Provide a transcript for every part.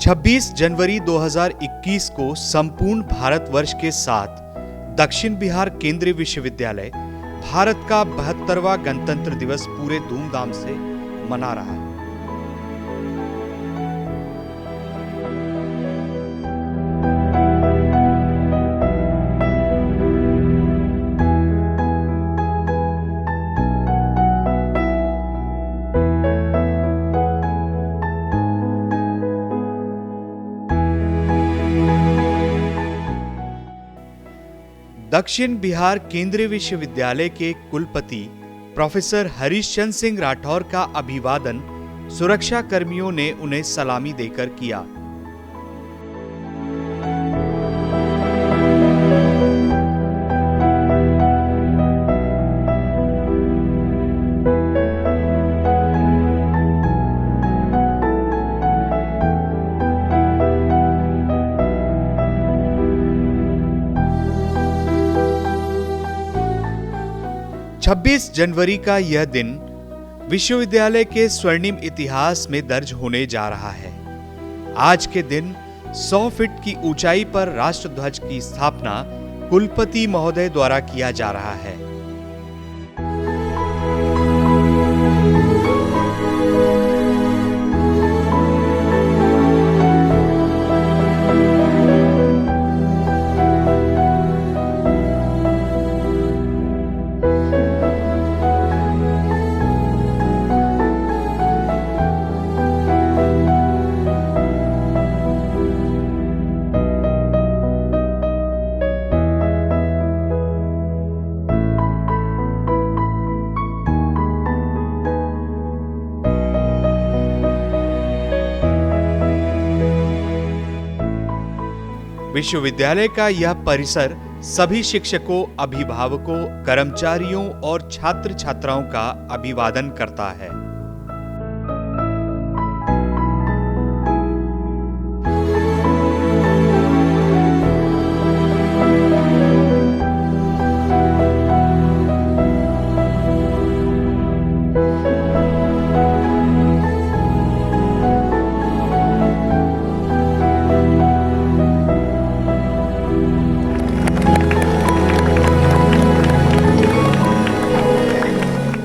26 जनवरी 2021 को संपूर्ण भारतवर्ष के साथ दक्षिण बिहार केंद्रीय विश्वविद्यालय भारत का 72वां गणतंत्र दिवस पूरे धूमधाम से मना रहा है। दक्षिण बिहार केंद्रीय विश्वविद्यालय के कुलपति प्रोफेसर हरीश चंद्र सिंह राठौर का अभिवादन सुरक्षा कर्मियों ने उन्हें सलामी देकर किया। छब्बीस जनवरी का यह दिन विश्वविद्यालय के स्वर्णिम इतिहास में दर्ज होने जा रहा है। आज के दिन 100 फीट की ऊंचाई पर राष्ट्रध्वज की स्थापना कुलपति महोदय द्वारा किया जा रहा है। विश्वविद्यालय का यह परिसर सभी शिक्षकों, अभिभावकों, कर्मचारियों और छात्र छात्राओं का अभिवादन करता है।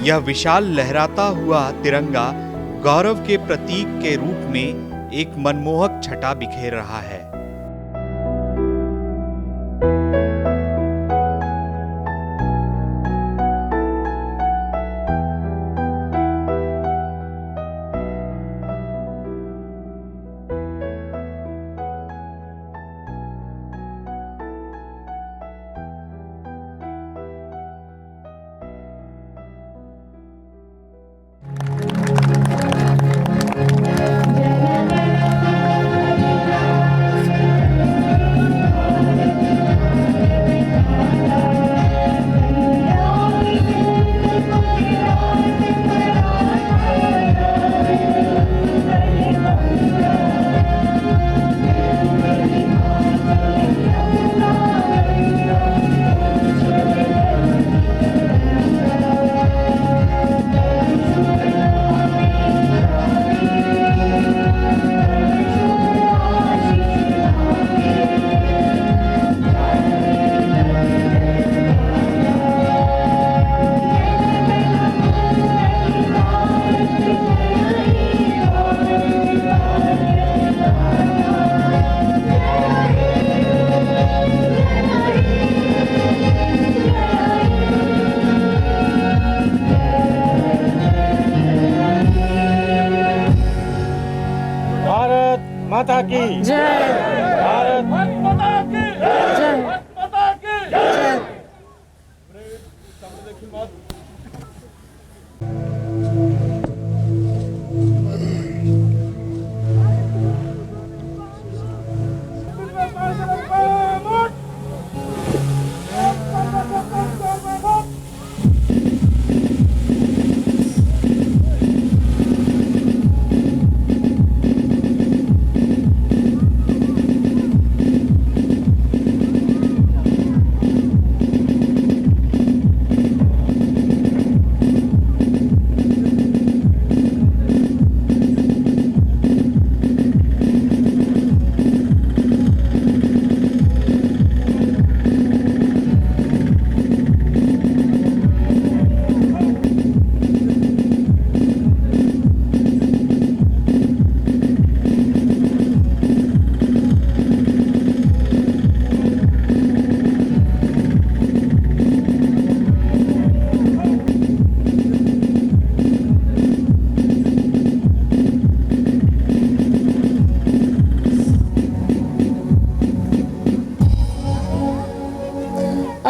यह विशाल लहराता हुआ तिरंगा गौरव के प्रतीक के रूप में एक मनमोहक छटा बिखेर रहा है।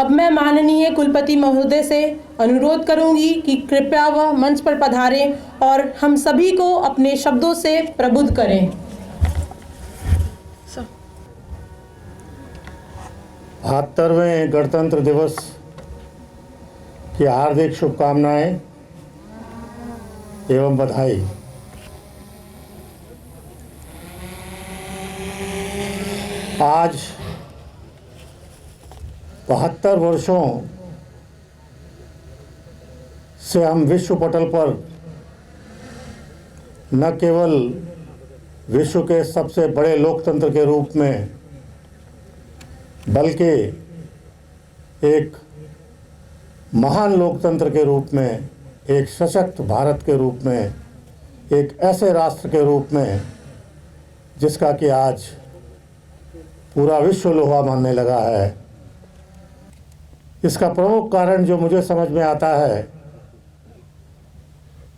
अब मैं माननीय कुलपति महोदय से अनुरोध करूंगी कि कृपया वह मंच पर पधारें और हम सभी को अपने शब्दों से प्रबुद्ध करें। 72वें गणतंत्र दिवस की हार्दिक शुभकामनाएं एवं बधाई। आज 72 वर्षों से हम विश्व पटल पर न केवल विश्व के सबसे बड़े लोकतंत्र के रूप में बल्कि एक महान लोकतंत्र के रूप में, एक सशक्त भारत के रूप में, एक ऐसे राष्ट्र के रूप में जिसका कि आज पूरा विश्व लोहा मानने लगा है। इसका प्रमुख कारण जो मुझे समझ में आता है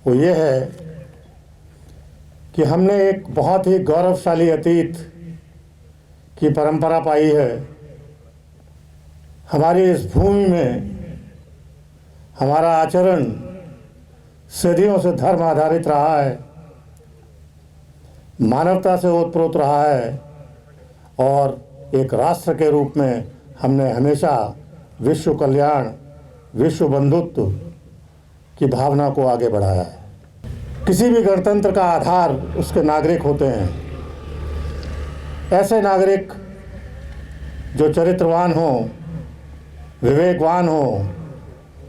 वो ये है कि हमने एक बहुत ही गौरवशाली अतीत की परंपरा पाई है। हमारी इस भूमि में हमारा आचरण सदियों से धर्म आधारित रहा है, मानवता से ओतप्रोत रहा है और एक राष्ट्र के रूप में हमने हमेशा विश्व कल्याण, विश्व बंधुत्व की भावना को आगे बढ़ाया है। किसी भी गणतंत्र का आधार उसके नागरिक होते हैं। ऐसे नागरिक जो चरित्रवान हों, विवेकवान हों,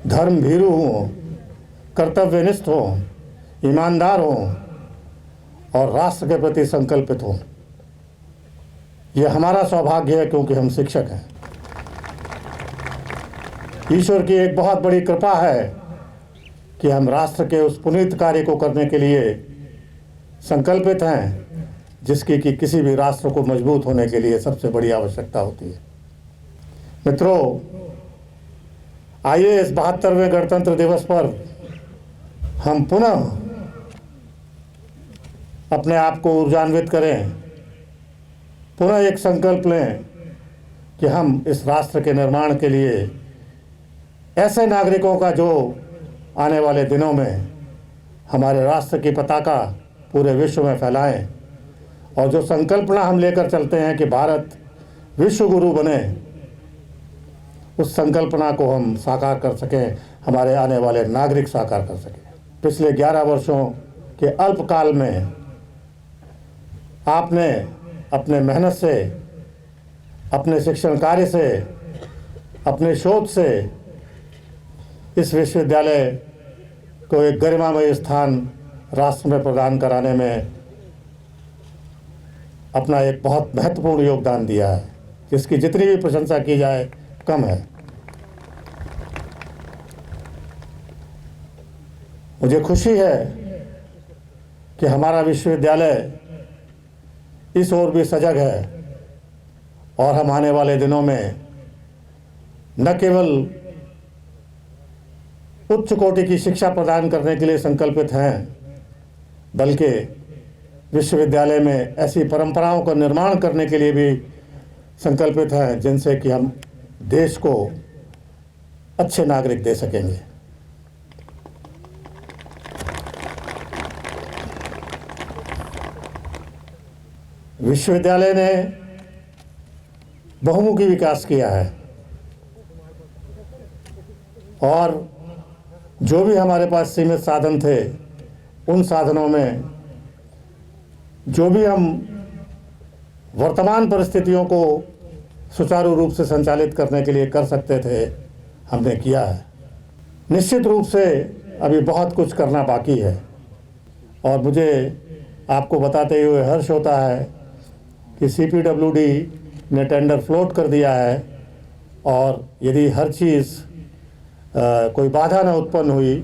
धर्मभीरू हों, कर्तव्यनिष्ठ हों, ईमानदार हों और राष्ट्र के प्रति संकल्पित हों। यह हमारा सौभाग्य है क्योंकि हम शिक्षक हैं। ईश्वर की एक बहुत बड़ी कृपा है कि हम राष्ट्र के उस पुनीत कार्य को करने के लिए संकल्पित हैं जिसकी कि किसी भी राष्ट्र को मजबूत होने के लिए सबसे बड़ी आवश्यकता होती है। मित्रों, आइए इस 72वें गणतंत्र दिवस पर हम पुनः अपने आप को ऊर्जान्वित करें, पुनः एक संकल्प लें कि हम इस राष्ट्र के निर्माण के लिए ऐसे नागरिकों का जो आने वाले दिनों में हमारे राष्ट्र की पताका पूरे विश्व में फैलाएं और जो संकल्पना हम लेकर चलते हैं कि भारत विश्व गुरु बने, उस संकल्पना को हम साकार कर सकें, हमारे आने वाले नागरिक साकार कर सकें। पिछले 11 वर्षों के अल्पकाल में आपने अपने मेहनत से, अपने शिक्षण कार्य से, अपने शोध से इस विश्वविद्यालय को एक गरिमामय स्थान राष्ट्र में प्रदान कराने में अपना एक बहुत महत्वपूर्ण योगदान दिया है, जिसकी जितनी भी प्रशंसा की जाए कम है। मुझे खुशी है कि हमारा विश्वविद्यालय इस ओर भी सजग है और हम आने वाले दिनों में न केवल उच्च कोटि की शिक्षा प्रदान करने के लिए संकल्पित हैं, बल्कि विश्वविद्यालय में ऐसी परंपराओं का निर्माण करने के लिए भी संकल्पित हैं जिनसे कि हम देश को अच्छे नागरिक दे सकेंगे। विश्वविद्यालय ने बहुमुखी विकास किया है और जो भी हमारे पास सीमित साधन थे, उन साधनों में जो भी हम वर्तमान परिस्थितियों को सुचारू रूप से संचालित करने के लिए कर सकते थे, हमने किया है। निश्चित रूप से अभी बहुत कुछ करना बाकी है और मुझे आपको बताते हुए हर्ष होता है कि CPWD ने टेंडर फ्लोट कर दिया है और यदि हर चीज़ कोई बाधा न उत्पन्न हुई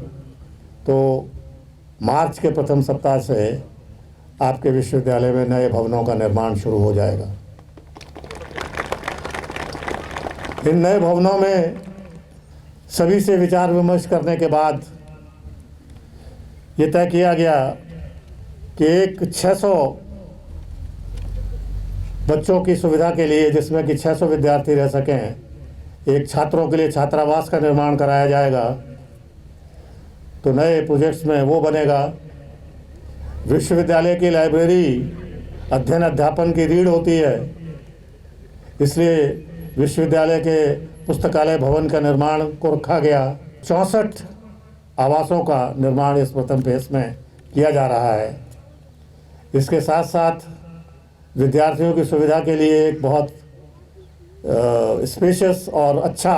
तो मार्च के प्रथम सप्ताह से आपके विश्वविद्यालय में नए भवनों का निर्माण शुरू हो जाएगा। इन नए भवनों में सभी से विचार विमर्श करने के बाद ये तय किया गया कि एक 600 बच्चों की सुविधा के लिए, जिसमें कि 600 विद्यार्थी रह सकें, एक छात्रों के लिए छात्रावास का निर्माण कराया जाएगा। तो नए प्रोजेक्ट्स में वो बनेगा। विश्वविद्यालय की लाइब्रेरी अध्ययन अध्यापन की रीढ़ होती है, इसलिए विश्वविद्यालय के पुस्तकालय भवन का निर्माण को रखा गया। 64 आवासों का निर्माण इस प्रथम फेज में किया जा रहा है। इसके साथ साथ विद्यार्थियों की सुविधा के लिए एक बहुत स्पेशियस और अच्छा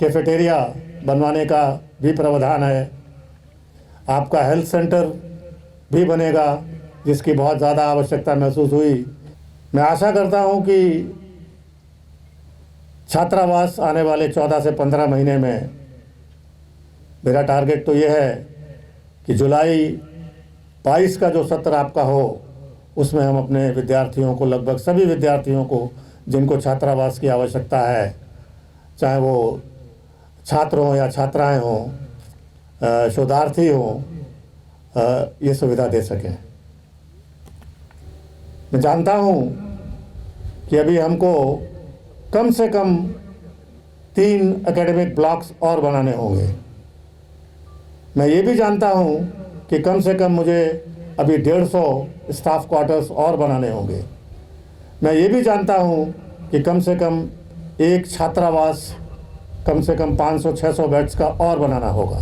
कैफेटेरिया बनवाने का भी प्रावधान है। आपका हेल्थ सेंटर भी बनेगा, जिसकी बहुत ज़्यादा आवश्यकता महसूस हुई। मैं आशा करता हूं कि छात्रावास आने वाले 14 से 15 महीने में, मेरा टारगेट तो ये है कि जुलाई 22 का जो सत्र आपका हो, उसमें हम अपने विद्यार्थियों को, लगभग सभी विद्यार्थियों को जिनको छात्रावास की आवश्यकता है, चाहे वो छात्र हों या छात्राएं हों, शोधार्थी हों, ये सुविधा दे सकें। मैं जानता हूं कि अभी हमको कम से कम 3 एकेडमिक ब्लॉक्स और बनाने होंगे। मैं ये भी जानता हूं कि कम से कम मुझे अभी 150 स्टाफ क्वार्टर्स और बनाने होंगे। मैं ये भी जानता हूं कि कम से कम एक छात्रावास कम से कम 500-600 बेड्स का और बनाना होगा।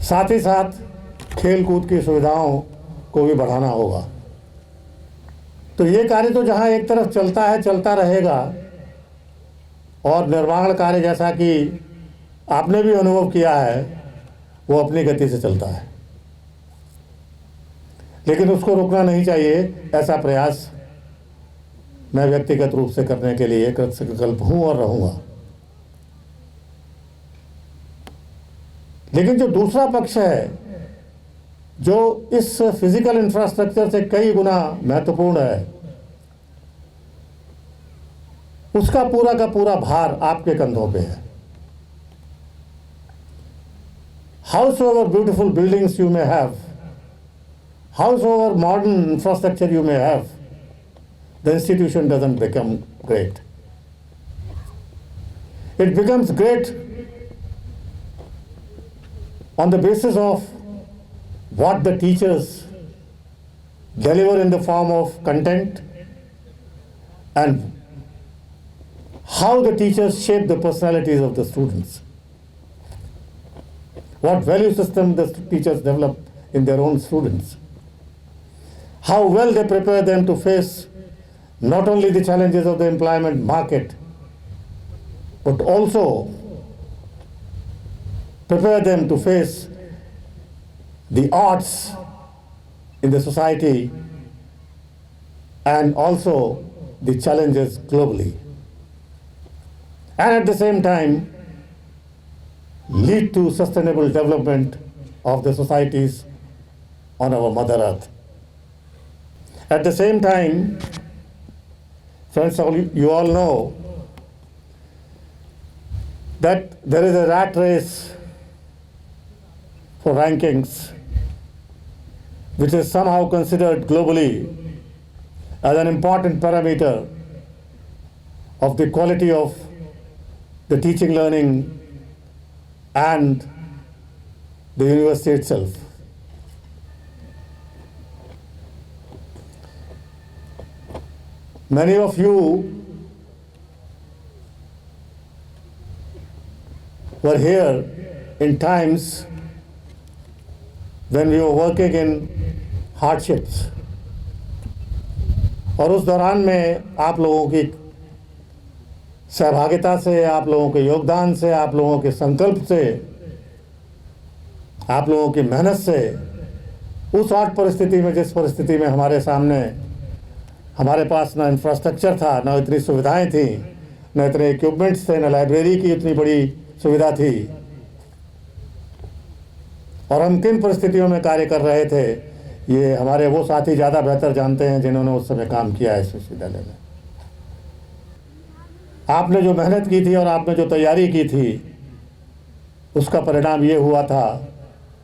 साथ ही साथ खेल कूद की सुविधाओं को भी बढ़ाना होगा। तो ये कार्य तो जहां एक तरफ चलता है, चलता रहेगा, और निर्माण कार्य जैसा कि आपने भी अनुभव किया है, वो अपनी गति से चलता है, लेकिन उसको रुकना नहीं चाहिए। ऐसा प्रयास मैं व्यक्तिगत रूप से करने के लिए कृतसंकल्प हूं और रहूंगा। लेकिन जो दूसरा पक्ष है, जो इस फिजिकल इंफ्रास्ट्रक्चर से कई गुना महत्वपूर्ण है, उसका पूरा का पूरा भार आपके कंधों पे है। Howsoever beautiful buildings you may have, howsoever modern infrastructure you may have, the institution doesn't become great. It becomes great on the basis of what the teachers deliver in the form of content and how the teachers shape the personalities of the students. What value system the teachers develop in their own students. How well they prepare them to face not only the challenges of the employment market, but also prepare them to face the odds in the society and also the challenges globally. And at the same time, lead to sustainable development of the societies on our Mother Earth. At the same time, friends, you all know that there is a rat race for rankings, which is somehow considered globally as an important parameter of the quality of the teaching, learning, and the university itself. Many of you were here in times when we were working in hardships, और उस दौरान में आप लोगों की सहभागिता से, आप लोगों के योगदान से, आप लोगों के संकल्प से, आप लोगों की मेहनत से, उस आर्ट परिस्थिति में, जिस परिस्थिति में हमारे सामने, हमारे पास ना इंफ्रास्ट्रक्चर था, ना इतनी सुविधाएं थी, ना इतने इक्विपमेंट्स थे, ना लाइब्रेरी की इतनी बड़ी सुविधा थी, और हम किन परिस्थितियों में कार्य कर रहे थे, ये हमारे वो साथी ज़्यादा बेहतर जानते हैं जिन्होंने उस समय काम किया है इस विश्वविद्यालय में। आपने जो मेहनत की थी और आपने जो तैयारी की थी, उसका परिणाम ये हुआ था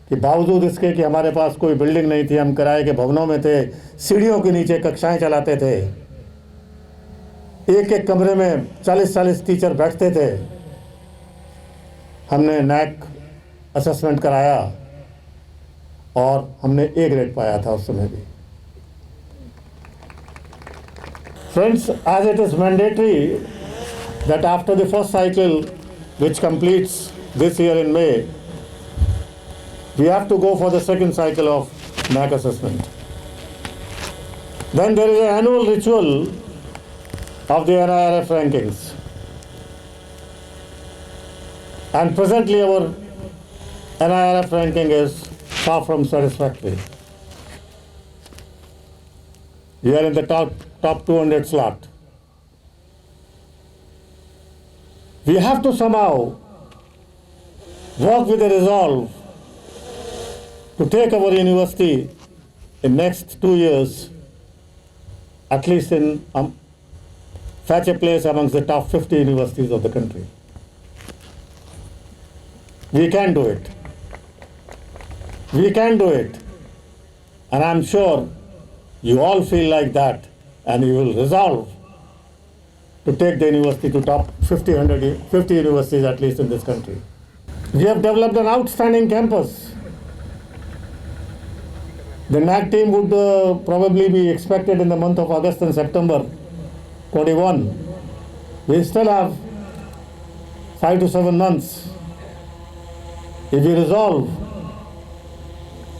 कि बावजूद इसके कि हमारे पास कोई बिल्डिंग नहीं थी, हम किराए के भवनों में थे, सीढ़ियों के नीचे कक्षाएं चलाते थे, एक एक कमरे में 40-40 टीचर बैठते थे। हमने नैक असेसमेंट कराया और हमने ए ग्रेड पाया था उस समय भी। Friends, as it is mandatory that after the first cycle, which completes this year in May, we have to go for the second cycle of NAC assessment. Then there is an annual ritual of the NIRF rankings. And presently our NIRF ranking is far from satisfactory. We are in the top 200 slot. We have to somehow work with a resolve to take our university in next 2 years, at least in fetch a place amongst the top 50 universities of the country. We can do it. We can do it. And I'm sure you all feel like that, and you will resolve to take the university to top 50 universities at least in this country. We have developed an outstanding campus. The NAC team would probably be expected in the month of August and September 21. We still have 5 to 7 months. If we resolve,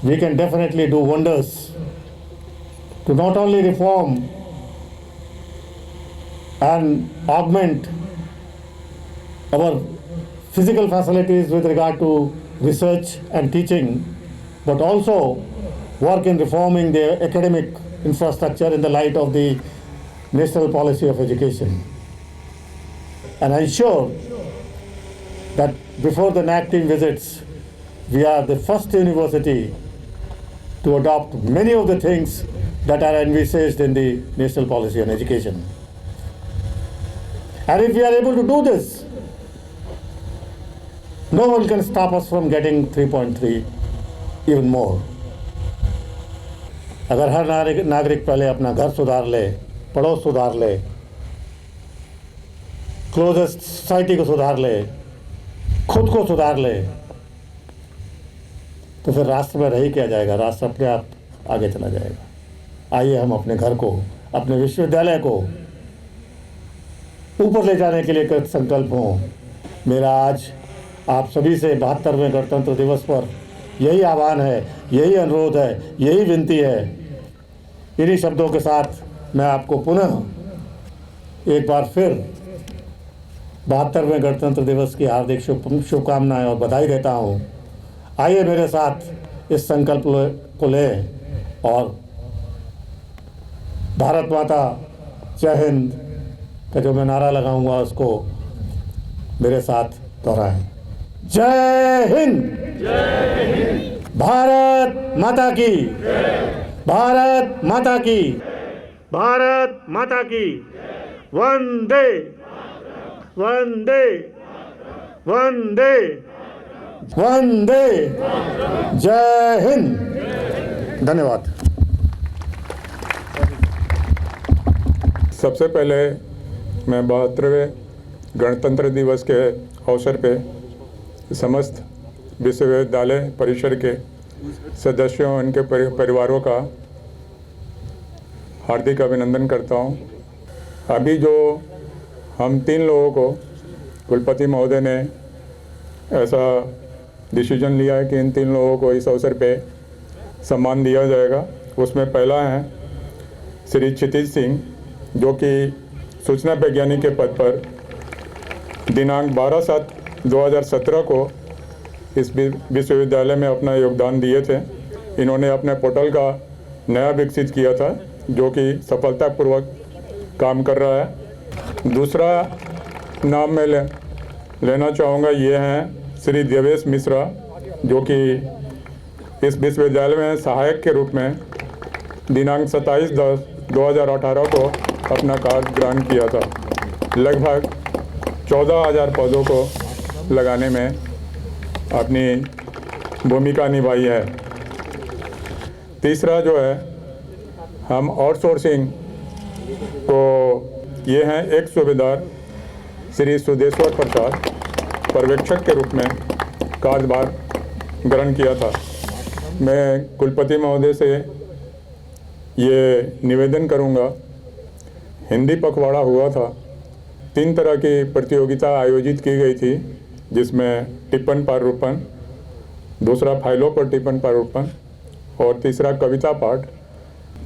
we can definitely do wonders to not only reform and augment our physical facilities with regard to research and teaching, but also work in reforming the academic infrastructure in the light of the national policy of education. And I'm sure that before the NAC team visits, we are the first university to adopt many of the things that are envisaged in the national policy on education. And if we are able to do this, no one can stop us from getting 3.3, even more. अगर हर नागरिक पहले अपना घर सुधार ले, पड़ोस सुधार ले, क्लोजेस्ट सोसाइटी को सुधार ले, खुद को सुधार ले, तो फिर राष्ट्र में रह ही क्या जाएगा, राष्ट्र अपने आप आगे चला जाएगा। आइए हम अपने घर को, अपने विश्वविद्यालय को ऊपर ले जाने के लिए कृत संकल्प हों। मेरा आज आप सभी से 72वें गणतंत्र दिवस पर यही आह्वान है, यही अनुरोध है, यही विनती है। इन्हीं शब्दों के साथ मैं आपको पुनः एक बार फिर 72वें गणतंत्र दिवस की हार्दिक शुभकामनाएं और बधाई देता हूं। आइए मेरे साथ इस संकल्प को लें और भारत माता जय हिंद का जो मैं नारा लगाऊंगा उसको मेरे साथ दोहराएं। जय हिंद, भारत माता की, भारत माता की, भारत माता की, वंदे वंदे वंदे वंदे, जय हिंद। धन्यवाद। सबसे पहले मैं 72वें गणतंत्र दिवस के अवसर पे समस्त विश्वविद्यालय परिसर के सदस्यों उनके परिवारों का हार्दिक अभिनंदन करता हूं। अभी जो हम 3 लोगों को कुलपति महोदय ने ऐसा डिसीजन लिया है कि इन 3 लोगों को इस अवसर पे सम्मान दिया जाएगा। उसमें पहला है श्री क्षितिज सिंह, जो कि सूचना वैज्ञानिक के पद पर दिनांक 12/7/2017 को इस विश्वविद्यालय में अपना योगदान दिए थे। इन्होंने अपने पोर्टल का नया विकसित किया था, जो कि सफलतापूर्वक काम कर रहा है। दूसरा नाम मैं लेना चाहूँगा, ये हैं श्री देवेश मिश्रा, जो कि इस विश्वविद्यालय में सहायक के रूप में दिनांक 27/10/2018 को अपना कार्य ग्रहण किया था। लगभग 14,000 पौधों को लगाने में अपनी भूमिका निभाई है। तीसरा जो है, हम आउटसोर्सिंग को ये हैं एक सूबेदार श्री सुदेश्वर प्रसाद, पर्यवेक्षक के रूप में कार्यभार ग्रहण किया था। मैं कुलपति महोदय से ये निवेदन करूंगा, हिंदी पखवाड़ा हुआ था, 3 तरह की प्रतियोगिता आयोजित की गई थी, जिसमें टिप्पण प्रारूपण, दूसरा फाइलों पर टिप्पण प्रारूपण और तीसरा कविता पाठ।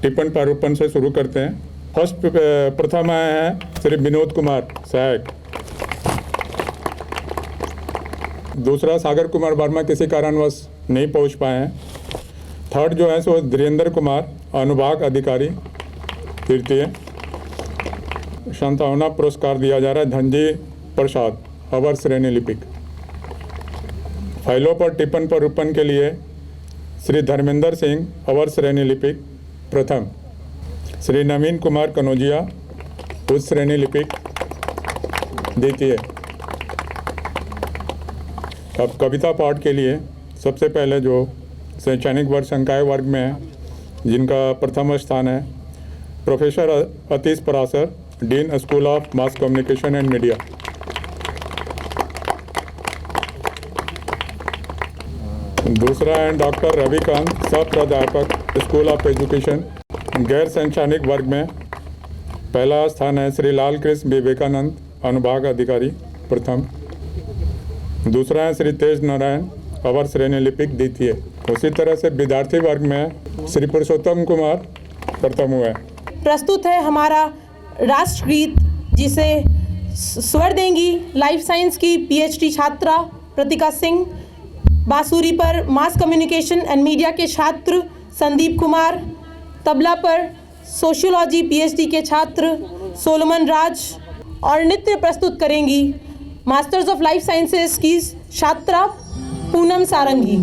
टिप्पण प्रारूपण से शुरू करते हैं। फर्स्ट प्रथम आए हैं श्री विनोद कुमार सहायक, दूसरा सागर कुमार वर्मा किसी कारणवश नहीं पहुंच पाए हैं। थर्ड जो है सो धीरेन्द्र कुमार अनुभाग अधिकारी तृतीय। संतावना पुरस्कार दिया जा रहा है धनजी प्रसाद अवर श्रेणी लिपिक। फाइलों पर टिप्पण प्रारूपण के लिए श्री धर्मेंद्र सिंह अवर श्रेणी लिपिक प्रथम, श्री नवीन कुमार कनौजिया उच्च श्रेणी लिपिक द्वितीय। अब कविता पाठ के लिए सबसे पहले जो शैक्षणिक वर्ग संकाय वर्ग में है, जिनका प्रथम स्थान है professor Atish Parashar, dean school of mass communication and media. दूसरा है डॉक्टर रविकांत, सह प्राध्यापक, स्कूल ऑफ एजुकेशन, गैर शैक्षणिक वर्ग में पहला स्थान है श्री लाल कृष्ण विवेकानंद, अनुभाग अधिकारी प्रथम। दूसरा है श्री तेज नारायण, अवर श्रेणी लिपिक द्वितीय। उसी तरह से विद्यार्थी वर्ग में श्री पुरुषोत्तम कुमार प्रथम हुए। प्रस्तुत है हमारा राष्ट्रगीत, जिसे स्वर देंगी लाइफ साइंस की पीएचडी छात्रा प्रतिका सिंह, बांसुरी पर मास कम्युनिकेशन एंड मीडिया के छात्र संदीप कुमार, तबला पर सोशियोलॉजी पीएचडी के छात्र सोलोमन राज, और नृत्य प्रस्तुत करेंगी मास्टर्स ऑफ लाइफ साइंसेज की छात्रा पूनम सारंगी।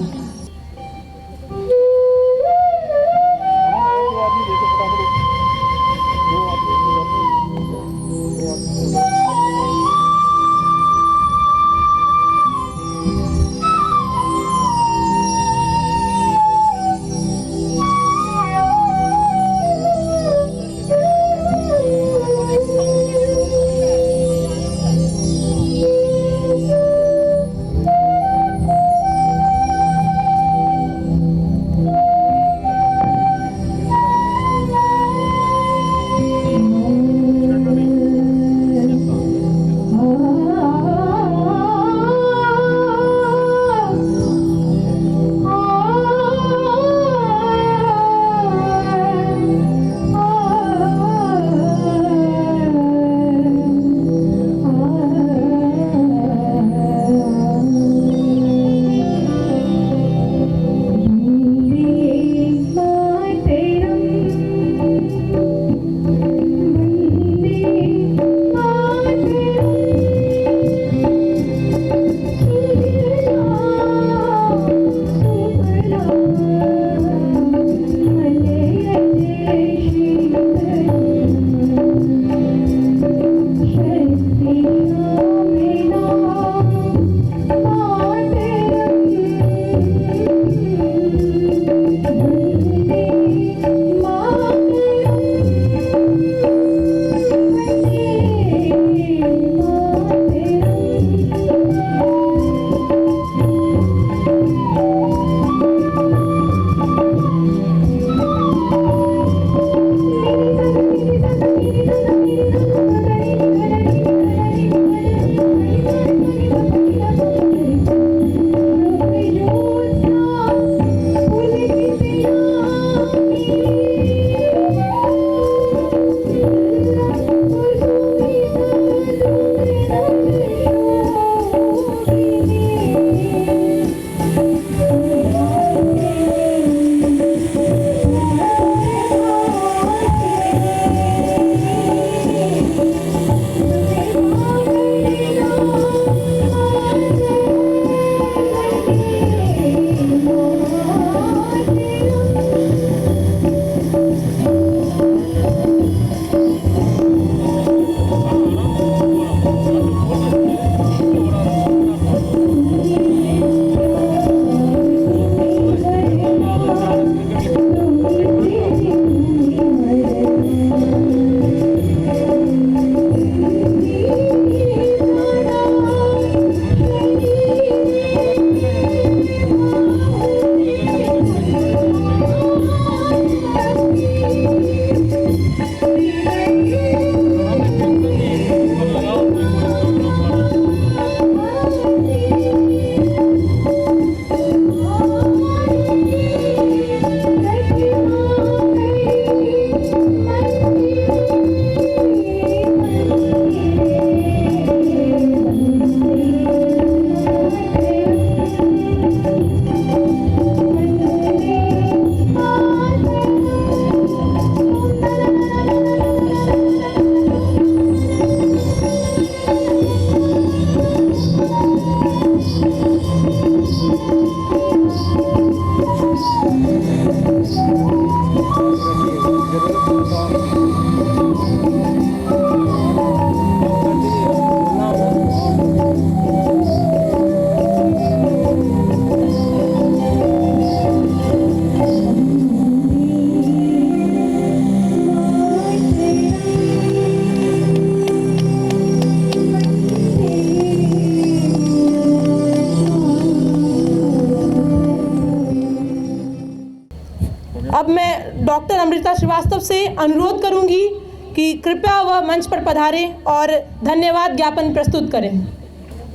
डॉक्टर अमृता श्रीवास्तव से अनुरोध करूंगी कि कृपया वह मंच पर पधारें और धन्यवाद ज्ञापन प्रस्तुत करें।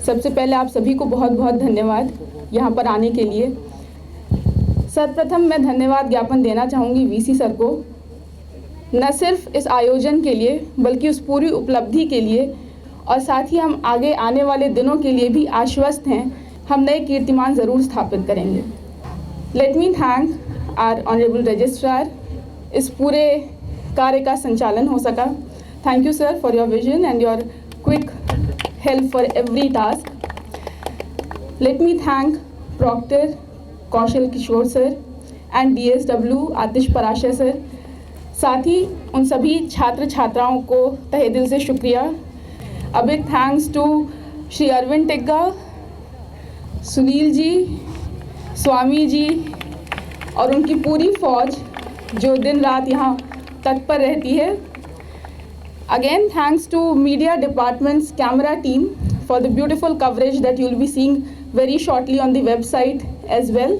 सबसे पहले आप सभी को बहुत बहुत धन्यवाद यहाँ पर आने के लिए। सर्वप्रथम मैं धन्यवाद ज्ञापन देना चाहूँगी वीसी सर को, न सिर्फ इस आयोजन के लिए बल्कि उस पूरी उपलब्धि के लिए, और साथ ही हम आगे आने वाले दिनों के लिए भी आश्वस्त हैं, हम नए कीर्तिमान ज़रूर स्थापित करेंगे। Let me thank our honourable registrar, इस पूरे कार्य का संचालन हो सका। Thank you sir for your vision and your quick help for every task. Let me thank proctor Kaushal Kishore sir and DSW Atish Parashar sir, साथ ही उन सभी छात्र छात्राओं को तहे दिल से शुक्रिया। A big thanks to Shri Arvind Tigga, Sunil ji, Swami ji और उनकी पूरी फौज जो दिन रात यहाँ तत्पर रहती है। Again thanks to media departments camera team for the beautiful coverage that you will be seeing very shortly on the website as well.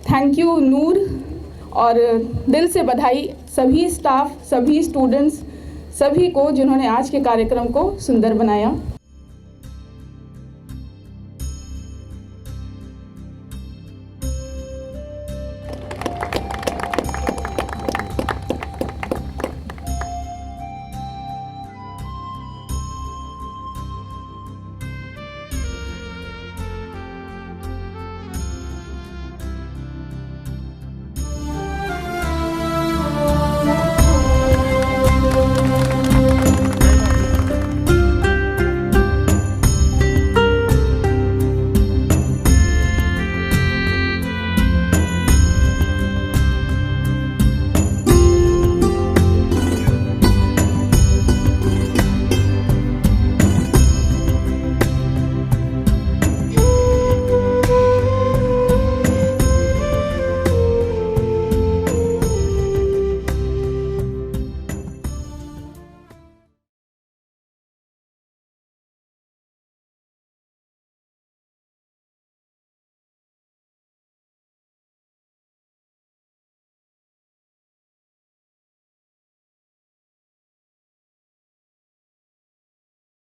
Thank you नूर, और दिल से बधाई सभी स्टाफ, सभी स्टूडेंट्स, सभी को जिन्होंने आज के कार्यक्रम को सुंदर बनाया।